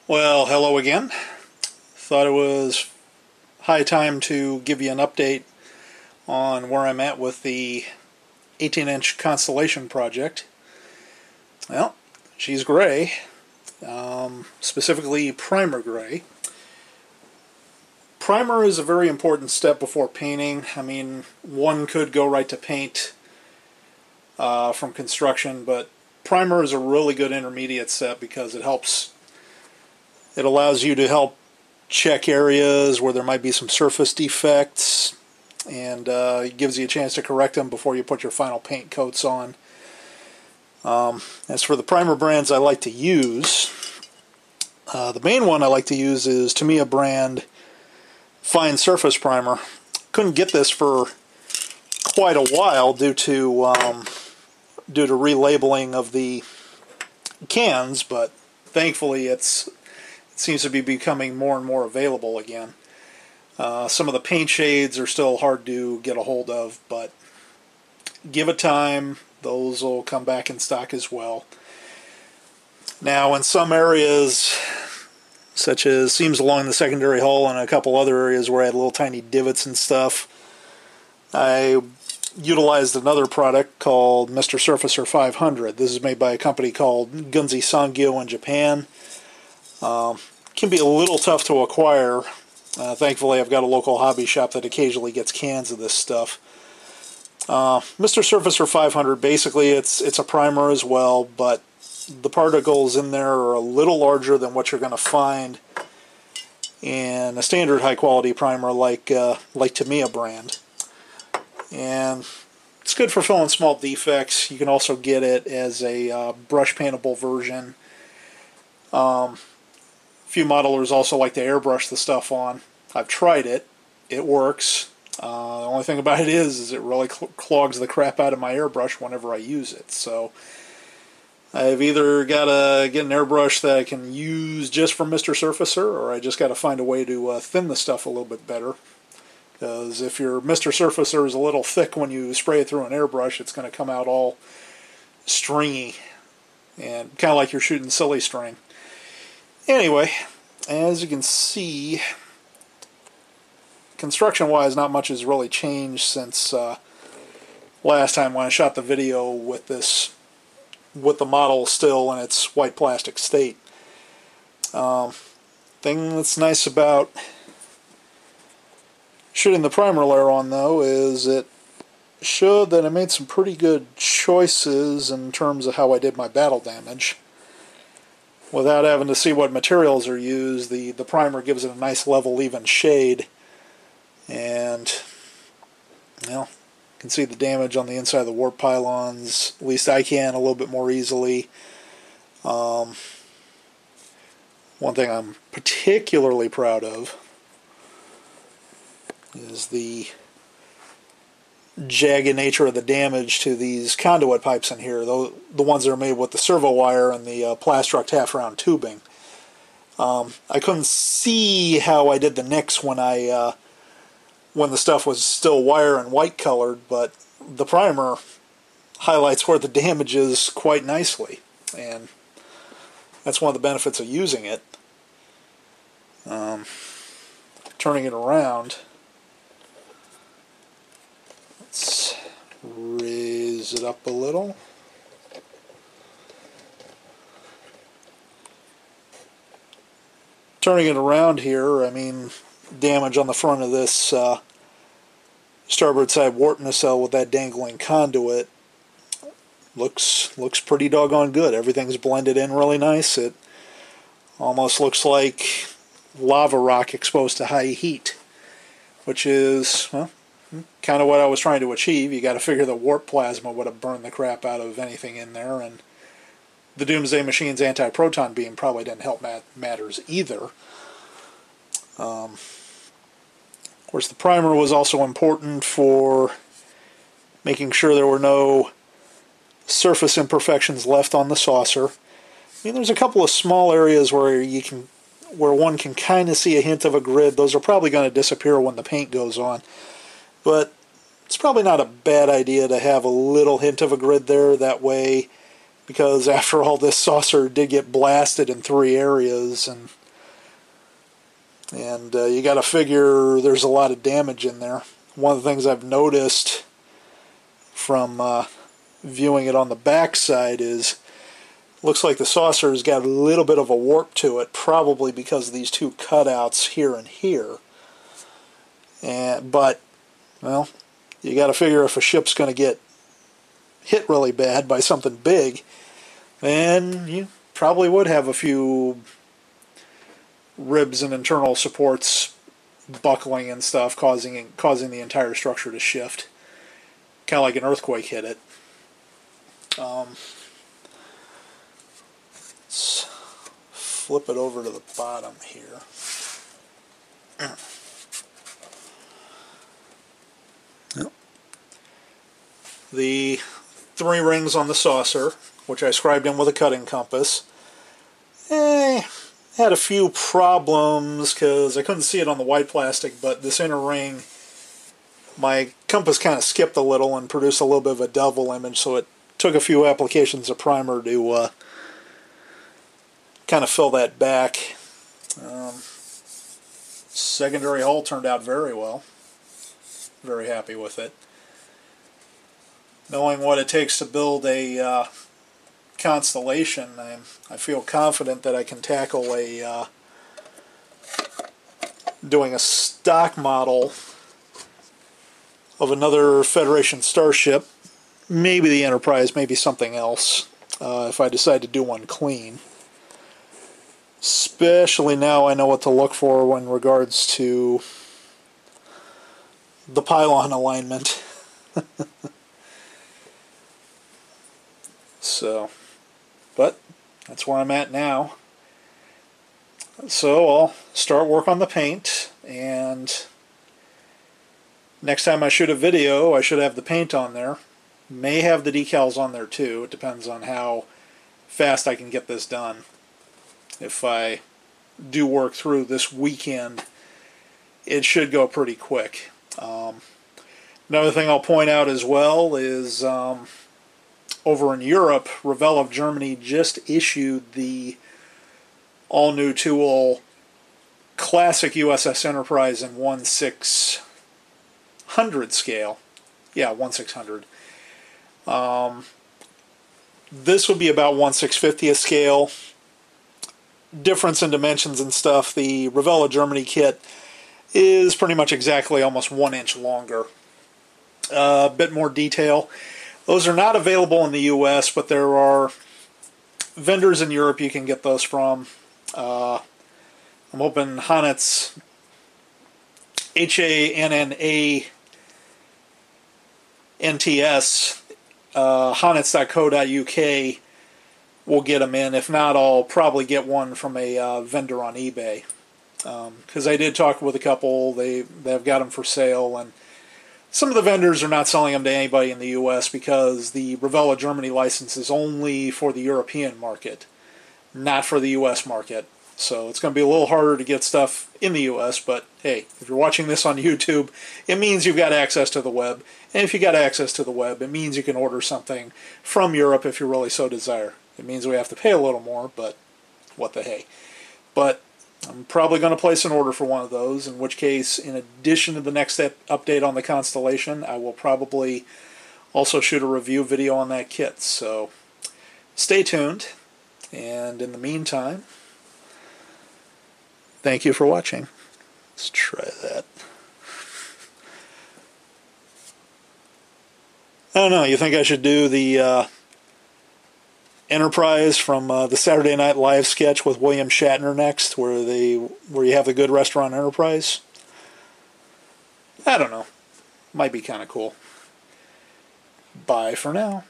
Well, hello again. Thought it was high time to give you an update on where I'm at with the 18-inch Constellation project. Well, she's gray, specifically primer gray. Primer is a very important step before painting. I mean, one could go right to paint from construction, but primer is a really good intermediate step because it allows you to help check areas where there might be some surface defects, and it gives you a chance to correct them before you put your final paint coats on. As for the primer brands I like to use, the main one I like to use is Tamiya brand Fine Surface Primer. Couldn't get this for quite a while due to relabeling of the cans, but thankfully it seems to be becoming more and more available again. Some of the paint shades are still hard to get a hold of, but give it time, those will come back in stock as well. Now, in some areas, such as seams along the secondary hull and a couple other areas where I had little tiny divots and stuff, I utilized another product called Mr. Surfacer 500. This is made by a company called Gunzi Sangyo in Japan. Can be a little tough to acquire. Thankfully, I've got a local hobby shop that occasionally gets cans of this stuff. Mr. Surfacer 500, basically it's a primer as well, but the particles in there are a little larger than what you're going to find in a standard high-quality primer like Tamiya brand. And it's good for filling small defects. You can also get it as a brush paintable version. A few modelers also like to airbrush the stuff on. I've tried it. It works. The only thing about it is it really clogs the crap out of my airbrush whenever I use it. So I've either got to get an airbrush that I can use just from Mr. Surfacer, or I just got to find a way to thin the stuff a little bit better. Because if your Mr. Surfacer is a little thick when you spray it through an airbrush, it's going to come out all stringy and kind of like you're shooting silly string. Anyway, as you can see, construction-wise, not much has really changed since last time when I shot the video with the model still in its white plastic state. Thing that's nice about shooting the primer layer on, though, is it showed that I made some pretty good choices in terms of how I did my battle damage. Without having to see what materials are used, the primer gives it a nice level, even shade. And, well, you can see the damage on the inside of the warp pylons. At least I can a little bit more easily. One thing I'm particularly proud of is the jagged nature of the damage to these conduit pipes in here, the ones that are made with the servo wire and the Plastruct half-round tubing. I couldn't see how I did the nicks when the stuff was still wire and white colored, but the primer highlights where the damage is quite nicely, and that's one of the benefits of using it. Turning it around, let's raise it up a little. Turning it around here, I mean, damage on the front of this starboard side warp nacelle with that dangling conduit looks pretty doggone good. Everything's blended in really nice. It almost looks like lava rock exposed to high heat, which is, well, kind of what I was trying to achieve. You got to figure the warp plasma would have burned the crap out of anything in there, and the Doomsday Machine's anti-proton beam probably didn't help matters either. Of course, the primer was also important for making sure there were no surface imperfections left on the saucer. I mean, there's a couple of small areas where one can kind of see a hint of a grid. Those are probably going to disappear when the paint goes on. But it's probably not a bad idea to have a little hint of a grid there. That way because after all, this saucer did get blasted in 3 areas, and you got to figure there's a lot of damage in there. One of the things I've noticed from viewing it on the back side is looks like the saucer's got a little bit of a warp to it, probably because of these 2 cutouts here and here. But well, you got to figure if a ship's going to get hit really bad by something big, then you probably would have a few ribs and internal supports buckling and stuff, causing the entire structure to shift, kind of like an earthquake hit it. Let's flip it over to the bottom here. Yep. The 3 rings on the saucer, which I scribed in with a cutting compass, had a few problems because I couldn't see it on the white plastic, but this inner ring, my compass kind of skipped a little and produced a little bit of a devil image, so it took a few applications of primer to kind of fill that back. Secondary hull turned out very well. Very happy with it. Knowing what it takes to build a Constellation, I feel confident that I can tackle doing a stock model of another Federation starship, maybe the Enterprise, maybe something else, if I decide to do one clean. Especially now I know what to look for in regards to the pylon alignment. So, but that's where I'm at now. So I'll start work on the paint, and next time I shoot a video I should have the paint on there. May have the decals on there too. It depends on how fast I can get this done. If I do work through this weekend, it should go pretty quick. Another thing I'll point out as well is over in Europe, Revell of Germany just issued the all-new tool classic USS Enterprise in 1/600 scale. Yeah, 1/600. This would be about 1/650th scale. Difference in dimensions and stuff. The Revell of Germany kit is pretty much exactly almost 1 inch longer. A bit more detail. Those are not available in the US, but there are vendors in Europe you can get those from. I'm hoping Hannet's, HANNANTS, Hannets.co.uk will get them in. If not, I'll probably get one from a vendor on eBay. Because I did talk with a couple, they've got them for sale, and some of the vendors are not selling them to anybody in the US because the Revell of Germany license is only for the European market, not for the US market. So it's going to be a little harder to get stuff in the US, but hey, if you're watching this on YouTube, it means you've got access to the web. And if you got access to the web, it means you can order something from Europe if you really so desire. It means we have to pay a little more, but what the hey. But I'm probably going to place an order for one of those, in which case, in addition to the next update on the Constellation, I will probably also shoot a review video on that kit. So stay tuned, and in the meantime, thank you for watching. Let's try that. I don't know, you think I should do the Enterprise from the Saturday Night Live sketch with William Shatner next, where you have the good restaurant Enterprise? I don't know. Might be kind of cool. Bye for now.